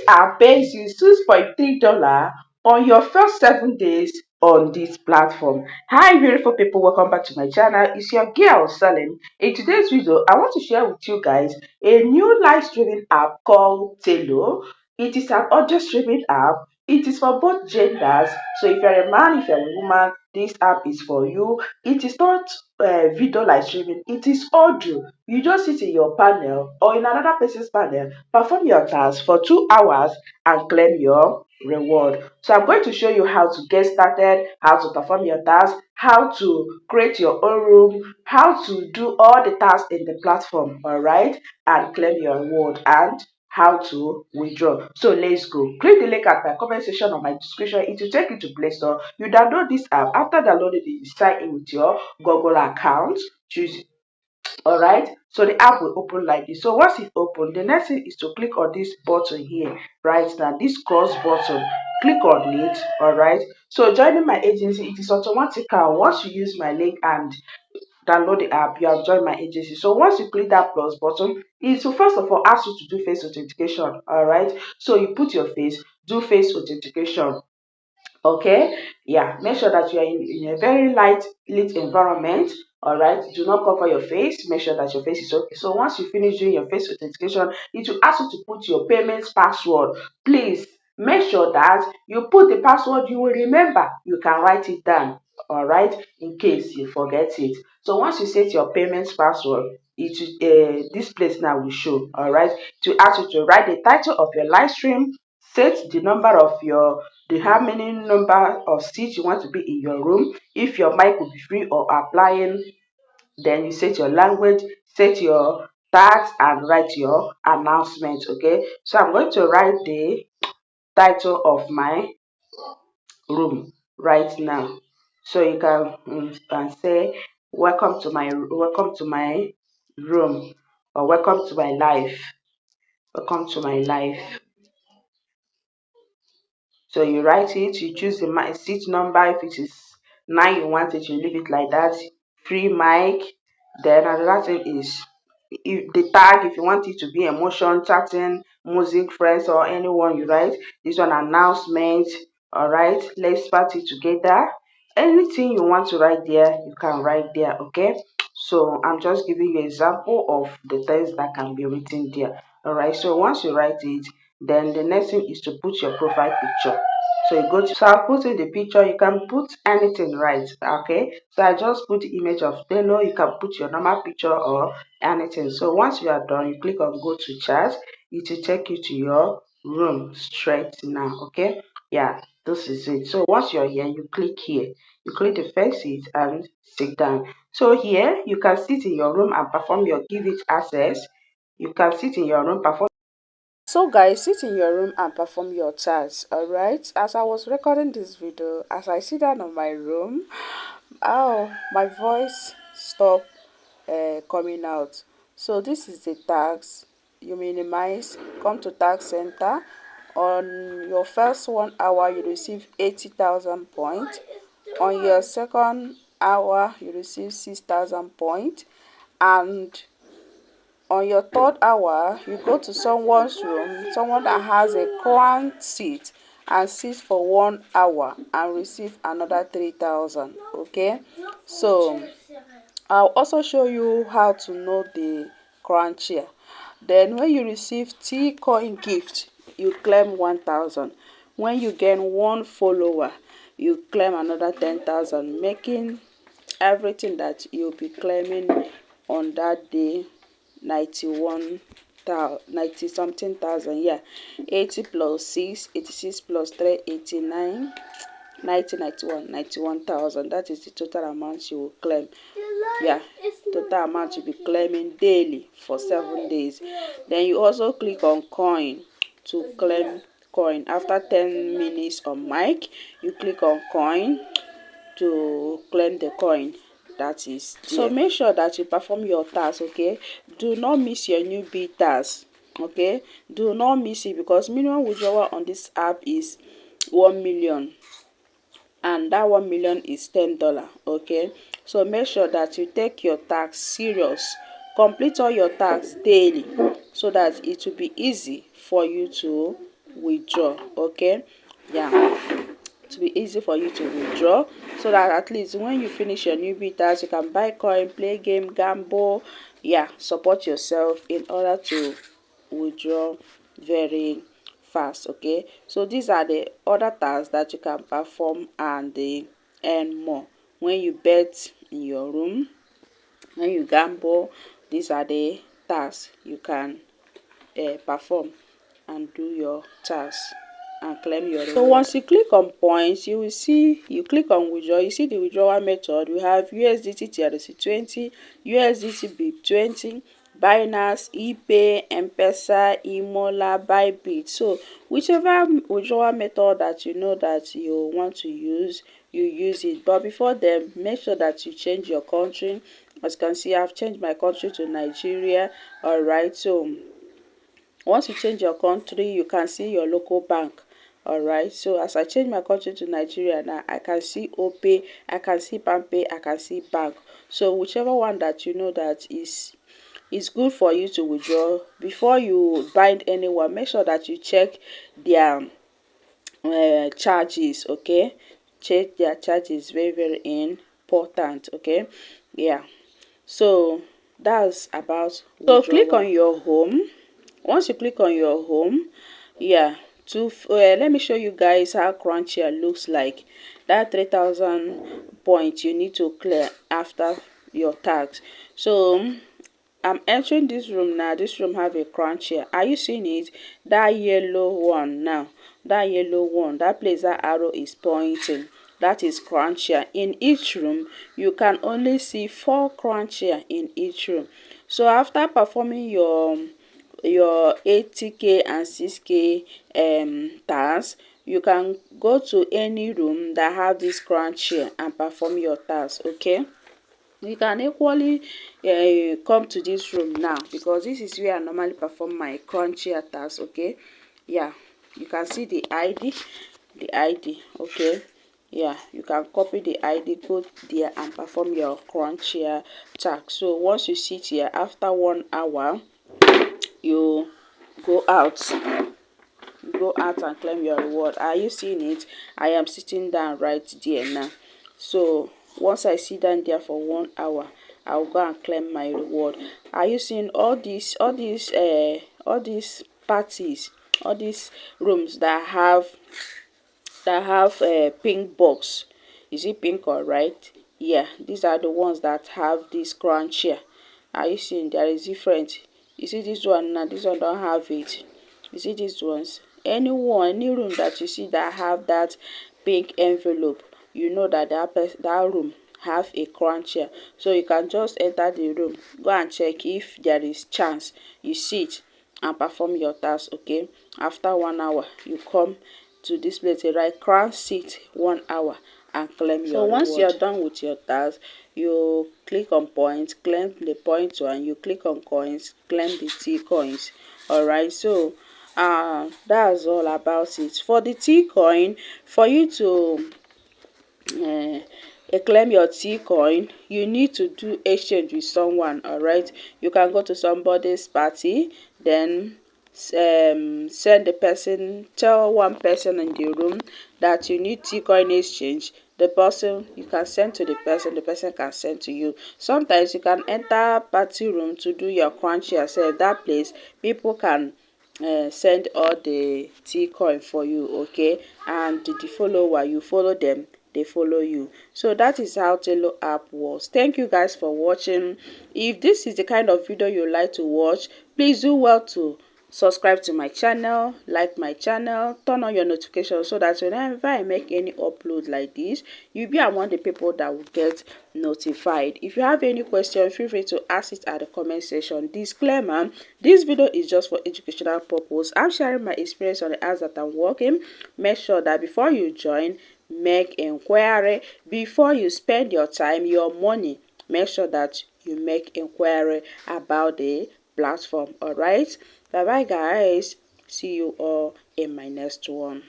app pays you $6.3 on your first 7 days on this platform. Hi beautiful people, welcome back to my channel. It's your girl Celine. In today's video I want to share with you guys a new live streaming app called Tello. It is an audio streaming app. It is for both genders, so if you're a man, if you're a woman, this app is for you. It is not video live streaming, it is audio. You just sit in your panel or in another person's panel, perform your task for 2 hours and claim your reward. So I'm going to show you how to get started, how to perform your task, how to create your own room, how to do all the tasks in the platform, all right, and claim your reward, and how to withdraw. So let's go. Click the link at my comment section or my description. It will take you to Play Store. You download this app. After downloading it, you sign in with your Google account. Choose, all right, so the app will open like this. So once it opens, the next thing is to click on this button here right now, this cross button. Click on it, all right. So joining my agency, it is automatical. Once you use my link and download the app, you have joined my agency. So once you click that plus button, it will first of all ask you to do face authentication, all right. So you put your face, do face authentication. Okay, yeah, make sure that you are in a very light lit environment. All right, do not cover your face, make sure that your face is okay. So once you finish doing your face authentication, it will ask you to put your payments password. Please make sure that you put the password you will remember. You can write it down, all right, in case you forget it. So once you set your payments password, it this place now will show, all right. To ask you to write the title of your live stream, set the number of your, the how many number of seats you want to be in your room, if your mic will be free or applying, then you set your language, set your tags and write your announcement. Okay, so I'm going to write the title of my room right now. So you can say welcome to my room, or welcome to my life, welcome to my life. So you write it, you choose the seat number. If it is 9 you want it, you leave it like that. Free mic. Then another thing is, if the tag, if you want it to be emotion, chatting, music, friends, or anyone, you write this one, announcement. All right, let's party together. Anything you want to write there, you can write there. Okay, so I'm just giving you an example of the things that can be written there. All right, so once you write it, then the next thing is to put your profile picture. So you go to, so I'll put in the picture. You can put anything, right? Okay, so I just put the image of Tello. You can put your normal picture or anything. So once you are done, you click on go to chat. It will take you to your room straight now. Okay, yeah, this is it. So once you're here, you click here, you click the first seat and sit down. So here you can sit in your room and perform your give it access. You can sit in your room, perform. So guys, sit in your room and perform your tasks. All right, as I was recording this video, as I sit down on my room, oh, my voice stopped coming out. So this is the tax. You minimize, come to tax center. On your first 1 hour you receive 80,000 points. On your second hour you receive 6,000 points, and on your third hour you go to someone's room, someone that has a crown seat, and sit for 1 hour and receive another 3,000. Okay, so I'll also show you how to know the crown chair. Then when you receive T coin gift, you claim 1,000. When you gain 1 follower, you claim another 10,000, making everything that you'll be claiming on that day 90 something thousand. Yeah, 80 plus 6, 86 plus 3, 89, 90, 91,000. That is the total amount you will claim. Yeah, total amount you'll be claiming daily for 7 days. Then you also click on coin to claim coin. After 10 minutes on mic, you click on coin to claim the coin that is there. So make sure that you perform your task. Okay, do not miss your newbie task. Okay, do not miss it, because minimum withdrawal on this app is 1 million, and that 1 million is $10. Okay, so make sure that you take your task serious, complete all your tasks daily, so that it will be easy for you to withdraw. Okay, yeah, to be easy for you to withdraw, so that at least when you finish your newbie task, you can buy coin, play game, gamble, yeah, support yourself in order to withdraw very fast. Okay, so these are the other tasks that you can perform and they earn more. When you bet in your room, when you gamble, these are the tasks you can perform and do your tasks and claim your reward. So once you click on points, you will see, you click on withdraw, you see the withdrawal method. We have USDT TLC20, USDT BEP20, Binance, ePay, M-Pesa, Imola, Bybit. So whichever withdrawal method that you know that you want to use, you use it. But before then, make sure that you change your country. As you can see, I've changed my country to Nigeria. All right, so once you change your country, you can see your local bank. All right, so as I change my country to Nigeria now, I can see OPay, I can see PalmPay, I can see bank. So whichever one that you know that is good for you to withdraw, before you bind anyone, make sure that you check their charges. Okay, check their charges, very very important. Okay, yeah, so that's about withdrawal. So click on your home. Once you click on your home, yeah, let me show you guys how Crunchier looks like. That 3,000 points you need to clear after your tax. So I'm entering this room now. This room have a Crunchier. Are you seeing it? That yellow one now. That yellow one. That place that arrow is pointing. That is Crunchier. In each room, you can only see 4 Crunchier in each room. So after performing your 80k and 6k tasks, you can go to any room that have this Crunchier and perform your tasks. Okay, you can equally come to this room now, because this is where I normally perform my Crunchier tasks. Okay, yeah, you can see the ID. Okay, yeah, you can copy the ID, go there and perform your Crunchier task. So once you sit here, after 1 hour, you go out and claim your reward. Are you seeing it? I am sitting down right there now. So once I sit down there for 1 hour, I'll go and claim my reward. Are you seeing all these parties, all these rooms that have a pink box? Is it pink or right? Yeah, these are the ones that have this Crunchier. Are you seeing there is different? You see this one now, this one don't have it. You see these ones? Any room that you see that have that pink envelope, you know that that room have a Crunchier. So you can just enter the room, go and check if there is chance. You sit and perform your task. Okay, after 1 hour, you come to this place, right? Crown sit 1 hour and claim your reward. So once you're done with your task, you click on points, claim the points one. You click on coins, claim the T coins. All right, so that's all about it. For the T coin, for you to claim your T coin, you need to do exchange with someone. All right, you can go to somebody's party, then send the person, tell one person in the room that you need T coin exchange. The person, you can send to the person can send to you. Sometimes you can enter party room to do your crunch yourself. That place, people can send all the T coin for you. Okay, and the follower, you follow them, they follow you. So that is how Tello app works. Thank you guys for watching. If this is the kind of video you like to watch, please do well to subscribe to my channel, like my channel, turn on your notifications, so that whenever I make any upload like this, you'll be among the people that will get notified. If you have any question, feel free to ask it at the comment section. Disclaimer: this video is just for educational purpose. I'm sharing my experience on the apps that I'm working. Make sure that before you join, make inquiry. Before you spend your time, your money, make sure that you make inquiry about the platform. All right, bye bye guys, see you all in my next one.